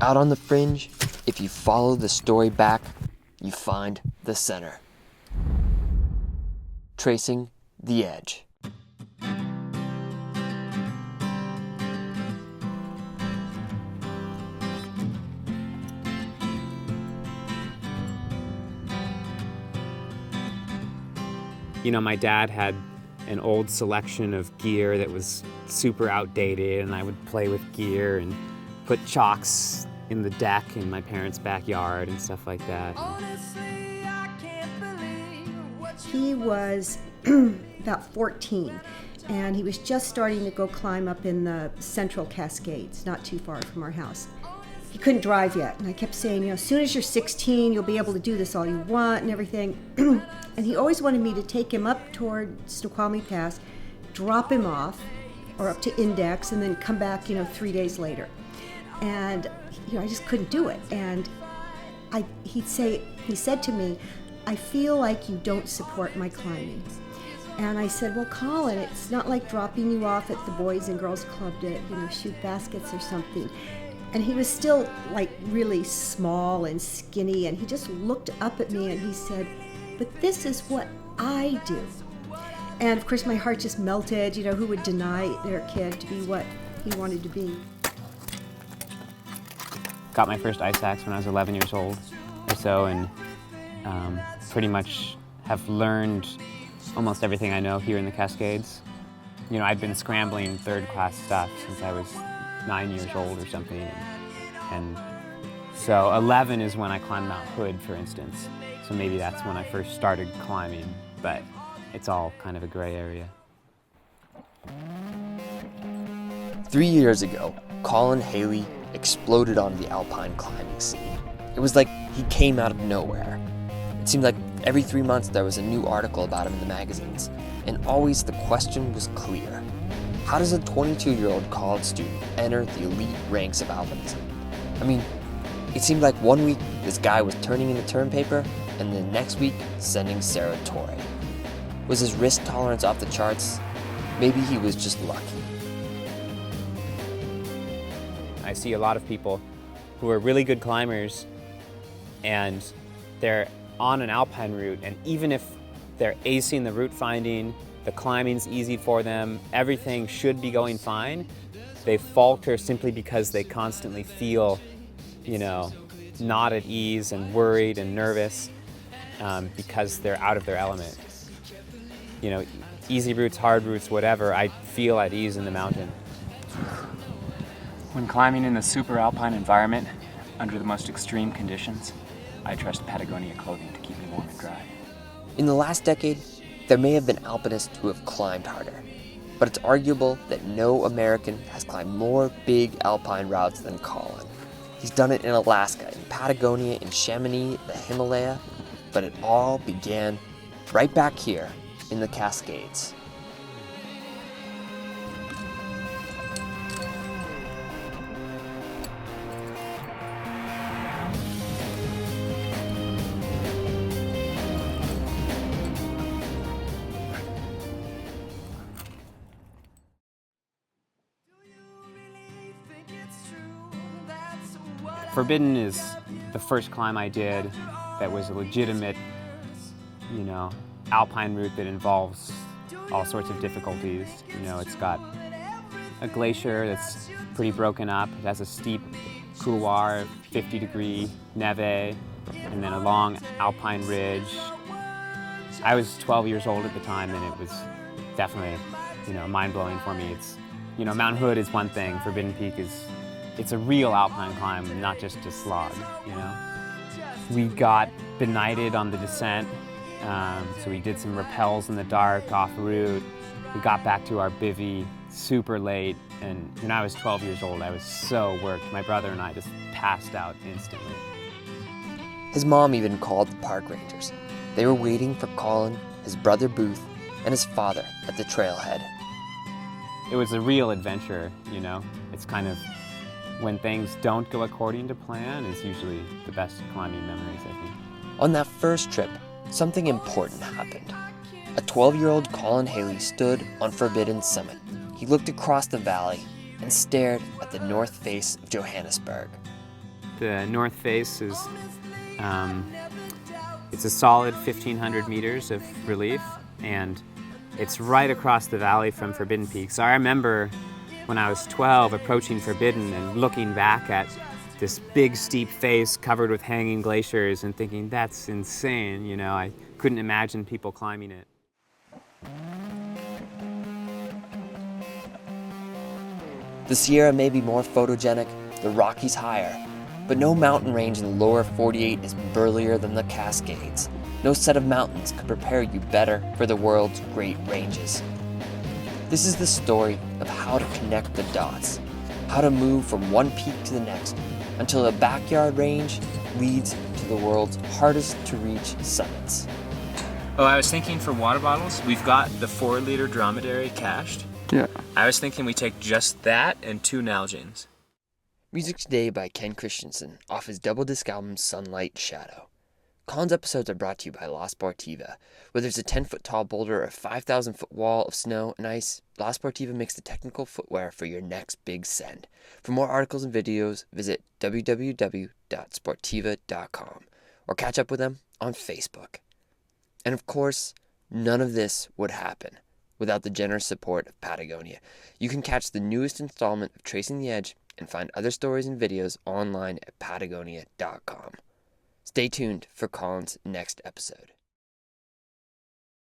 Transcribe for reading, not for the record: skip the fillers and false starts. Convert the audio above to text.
Out on the fringe, if you follow the story back, you find the center. Tracing the edge. You know, my dad had an old selection of gear that was super outdated, and I would play with gear and put chocks in the deck in my parents' backyard and stuff like that. He was about 14, and he was just starting to go climb up in the central Cascades, not too far from our house. He couldn't drive yet, and I kept saying, you know, as soon as you're 16, you'll be able to do this all you want and everything. And he always wanted me to take him up toward Snoqualmie Pass, drop him off, or up to Index, and then come back, 3 days later. And, I just couldn't do it. And he said to me, I feel like you don't support my climbing. And I said, well, Colin, it's not like dropping you off at the Boys and Girls Club to, shoot baskets or something. And he was still like really small and skinny, and he just looked up at me and he said, but this is what I do. And of course my heart just melted. Who would deny their kid to be what he wanted to be? Got my first ice axe when I was 11 years old or so, and pretty much have learned almost everything I know here in the Cascades. I've been scrambling third-class stuff since I was 9 years old or something. And so 11 is when I climbed Mount Hood, for instance. So maybe that's when I first started climbing, but it's all kind of a gray area. 3 years ago, Colin Haley exploded onto the alpine climbing scene. It was like he came out of nowhere. It seemed like every 3 months there was a new article about him in the magazines, and always the question was clear. How does a 22-year-old college student enter the elite ranks of alpinism? I mean, it seemed like 1 week this guy was turning in the term paper, and the next week sending Sarah Torre. Was his risk tolerance off the charts? Maybe he was just lucky. I see a lot of people who are really good climbers, and they're on an alpine route, and even if they're acing the route finding, the climbing's easy for them, everything should be going fine, they falter simply because they constantly feel, not at ease and worried and nervous because they're out of their element. Easy routes, hard routes, whatever, I feel at ease in the mountain. When climbing in the super alpine environment, under the most extreme conditions, I trust Patagonia clothing to keep me warm and dry. In the last decade, there may have been alpinists who have climbed harder, but it's arguable that no American has climbed more big alpine routes than Colin. He's done it in Alaska, in Patagonia, in Chamonix, the Himalaya, but it all began right back here in the Cascades. Forbidden is the first climb I did that was a legitimate, alpine route that involves all sorts of difficulties. It's got a glacier that's pretty broken up. It has a steep couloir, 50-degree neve, and then a long alpine ridge. I was 12 years old at the time, and it was definitely, mind-blowing for me. It's, Mount Hood is one thing, Forbidden Peak it's a real alpine climb, not just a slog, We got benighted on the descent, so we did some rappels in the dark, off route. We got back to our bivvy super late, and when I was 12 years old, I was so worked. My brother and I just passed out instantly. His mom even called the park rangers. They were waiting for Colin, his brother Booth, and his father at the trailhead. It was a real adventure, It's kind of, when things don't go according to plan, is usually the best climbing memories, I think. On that first trip, something important happened. A 12-year-old Colin Haley stood on Forbidden's summit. He looked across the valley and stared at the north face of Johannesburg. The north face is it's a solid 1,500 meters of relief, and it's right across the valley from Forbidden Peak. So I remember when I was 12 approaching Forbidden and looking back at this big steep face covered with hanging glaciers and thinking, that's insane, you know, I couldn't imagine people climbing it. The Sierra may be more photogenic, the Rockies higher, but no mountain range in the lower 48 is burlier than the Cascades. No set of mountains could prepare you better for the world's great ranges. This is the story of how to connect the dots, how to move from one peak to the next, until a backyard range leads to the world's hardest to reach summits. Oh, I was thinking for water bottles, we've got the 4-liter dromedary cached. Yeah. I was thinking we take just that and 2 Nalgene's. Music today by Ken Christensen off his double disc album Sunlight Shadow. Colin's episodes are brought to you by La Sportiva. Whether it's a 10-foot tall boulder or a 5,000-foot wall of snow and ice, La Sportiva makes the technical footwear for your next big send. For more articles and videos, visit www.sportiva.com or catch up with them on Facebook. And of course, none of this would happen without the generous support of Patagonia. You can catch the newest installment of Tracing the Edge and find other stories and videos online at patagonia.com. Stay tuned for Colin's next episode.